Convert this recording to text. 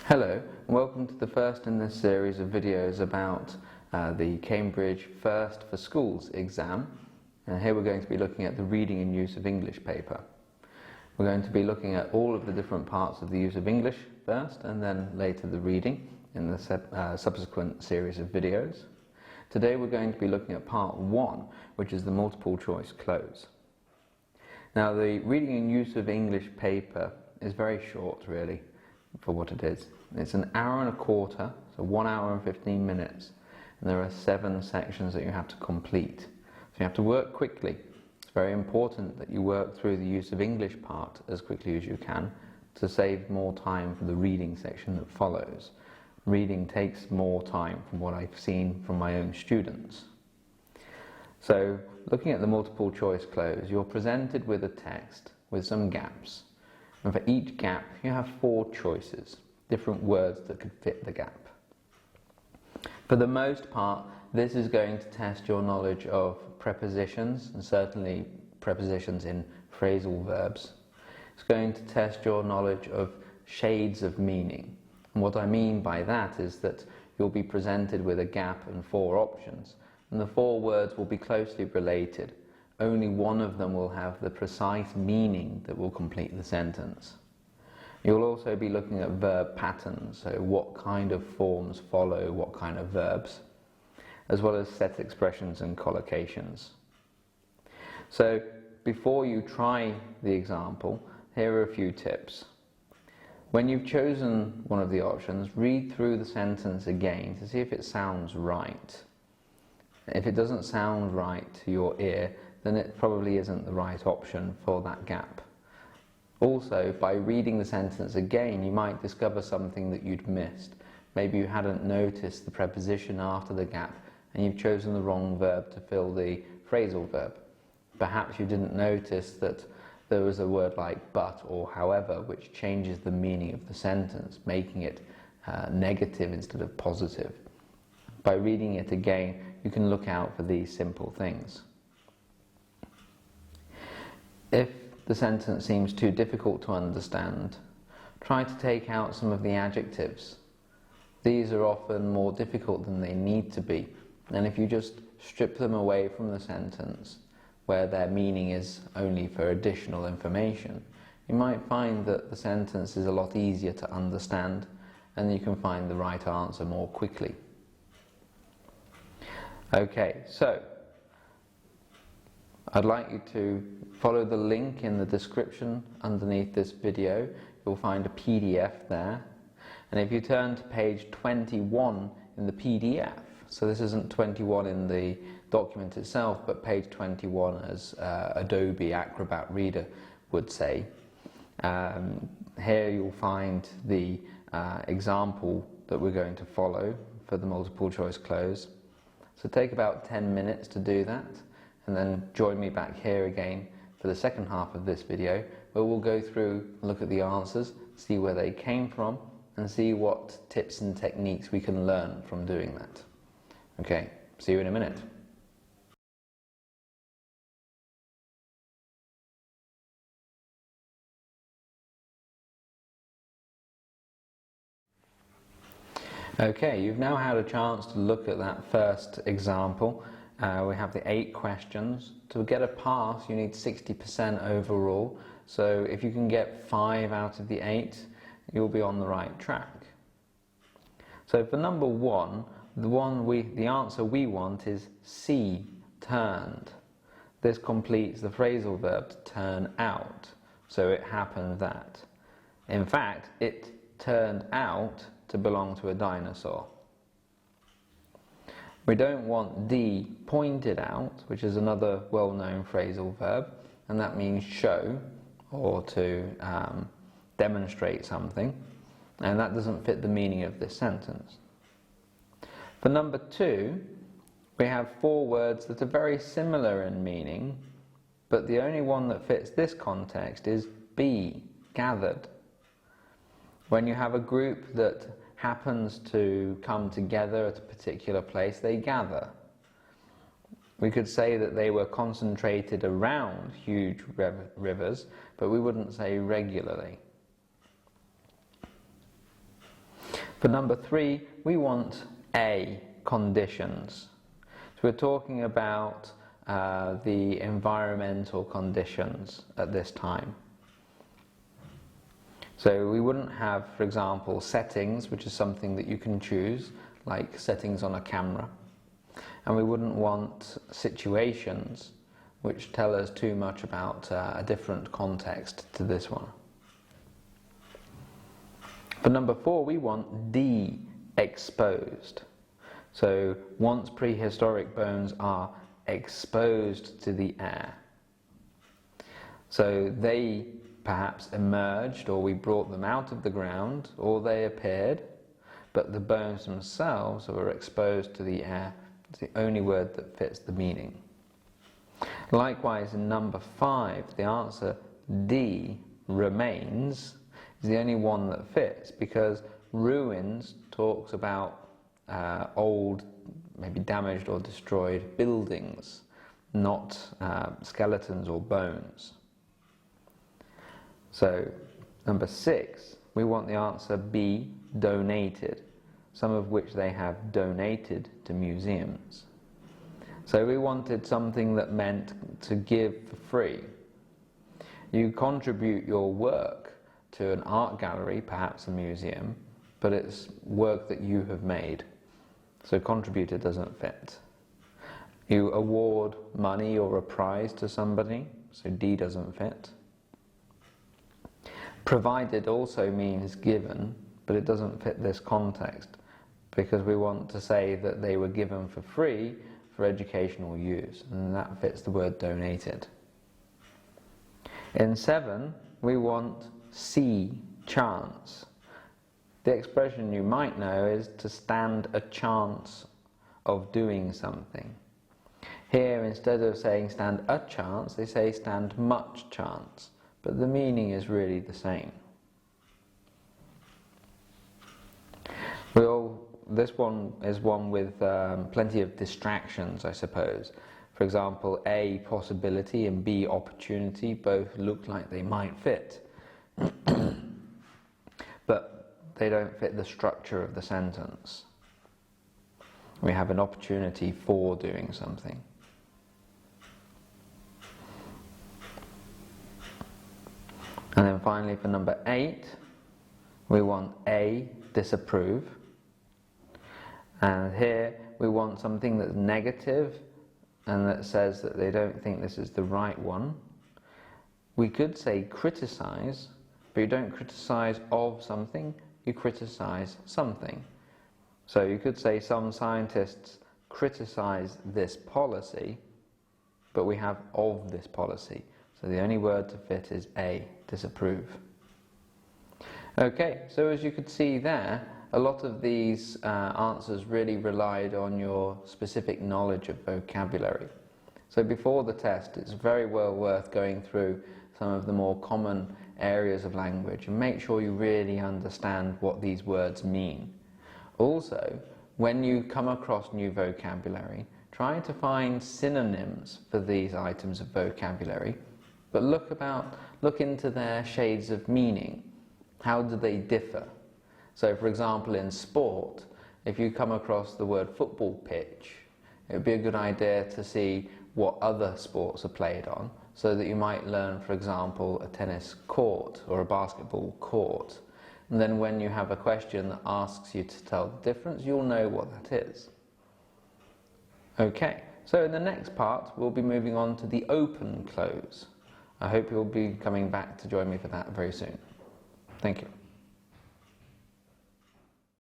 Hello, and welcome to the first in this series of videos about the Cambridge First for Schools exam. And here we're going to be looking at the reading and use of English paper. We're going to be looking at all of the different parts of the use of English first, and then later the reading in the subsequent series of videos. Today we're going to be looking at part 1, which is the multiple choice cloze. Now, the reading and use of English paper is very short, really, for what it is. It's an hour and a quarter, so 1 hour and 15 minutes, and there are 7 sections that you have to complete. So you have to work quickly. It's very important that you work through the use of English part as quickly as you can to save more time for the reading section that follows. Reading takes more time from what I've seen from my own students. So, looking at the multiple choice cloze, you're presented with a text with some gaps. And for each gap, you have 4 choices, different words that could fit the gap. For the most part, this is going to test your knowledge of prepositions, and certainly prepositions in phrasal verbs. It's going to test your knowledge of shades of meaning. And what I mean by that is that you'll be presented with a gap and 4 options, and the 4 words will be closely related. Only one of them will have the precise meaning that will complete the sentence. You'll also be looking at verb patterns, so what kind of forms follow what kind of verbs, as well as set expressions and collocations. So before you try the example, here are a few tips. When you've chosen one of the options, read through the sentence again to see if it sounds right. If it doesn't sound right to your ear, then it probably isn't the right option for that gap. Also, by reading the sentence again, you might discover something that you'd missed. Maybe you hadn't noticed the preposition after the gap, and you've chosen the wrong verb to fill the phrasal verb. Perhaps you didn't notice that there was a word like but or however, which changes the meaning of the sentence, making it negative instead of positive. By reading it again, you can look out for these simple things. If the sentence seems too difficult to understand, try to take out some of the adjectives. These are often more difficult than they need to be, and if you just strip them away from the sentence, where their meaning is only for additional information, you might find that the sentence is a lot easier to understand, and you can find the right answer more quickly. Okay, so I'd like you to follow the link in the description underneath this video. You'll find a PDF there. And if you turn to page 21 in the PDF, so this isn't 21 in the document itself, but page 21 as Adobe Acrobat Reader would say, here you'll find the example that we're going to follow for the multiple choice cloze. So take about 10 minutes to do that, and then join me back here again for the second half of this video, where we'll go through and look at the answers, see where they came from, and see what tips and techniques we can learn from doing that. Okay, see you in a minute. Okay, you've now had a chance to look at that first example. We have the 8 questions. To get a pass, you need 60% overall. So if you can get 5 out of the 8, you'll be on the right track. So for number 1, the answer we want is C, turned. This completes the phrasal verb to turn out. So it happened that. In fact, it turned out to belong to a dinosaur. We don't want D, pointed out, which is another well-known phrasal verb, and that means show or to demonstrate something, and that doesn't fit the meaning of this sentence. For number 2, we have 4 words that are very similar in meaning, but the only one that fits this context is B, gathered. When you have a group that happens to come together at a particular place, they gather. We could say that they were concentrated around huge rivers, but we wouldn't say regularly. For number 3, we want A, conditions. So we're talking about the environmental conditions at this time. So we wouldn't have, for example, settings, which is something that you can choose, like settings on a camera. And we wouldn't want situations, which tell us too much about a different context to this one. For number 4, we want D, exposed. So once prehistoric bones are exposed to the air. So they perhaps emerged, or we brought them out of the ground, or they appeared, but the bones themselves were exposed to the air. It's the only word that fits the meaning. Likewise, in number 5, the answer D, remains, is the only one that fits, because ruins talks about old, maybe damaged or destroyed buildings, not skeletons or bones. So, number 6, we want the answer B, donated, some of which they have donated to museums. So we wanted something that meant to give for free. You contribute your work to an art gallery, perhaps a museum, but it's work that you have made. So contributor doesn't fit. You award money or a prize to somebody, so D doesn't fit. Provided also means given, but it doesn't fit this context, because we want to say that they were given for free for educational use, and that fits the word donated. In 7, we want C, chance. The expression you might know is to stand a chance of doing something. Here, instead of saying stand a chance, they say stand much chance, but the meaning is really the same. This one is one with plenty of distractions, I suppose. For example, A, possibility, and B, opportunity, both look like they might fit. But they don't fit the structure of the sentence. We have an opportunity for doing something. And then finally, for number 8, we want A, disapprove. And here we want something that's negative and that says that they don't think this is the right one. We could say criticize, but you don't criticize of something, you criticize something. So you could say some scientists criticize this policy, but we have of this policy. So the only word to fit is A, disapprove. Okay, so as you could see there, a lot of these answers really relied on your specific knowledge of vocabulary. So before the test, it's very well worth going through some of the more common areas of language and make sure you really understand what these words mean. Also, when you come across new vocabulary, try to find synonyms for these items of vocabulary, but look into their shades of meaning. How do they differ? So for example, in sport, if you come across the word football pitch, it would be a good idea to see what other sports are played on, so that you might learn, for example, a tennis court or a basketball court. And then when you have a question that asks you to tell the difference, you'll know what that is. Okay, so in the next part, we'll be moving on to the open close. I hope you'll be coming back to join me for that very soon. Thank you.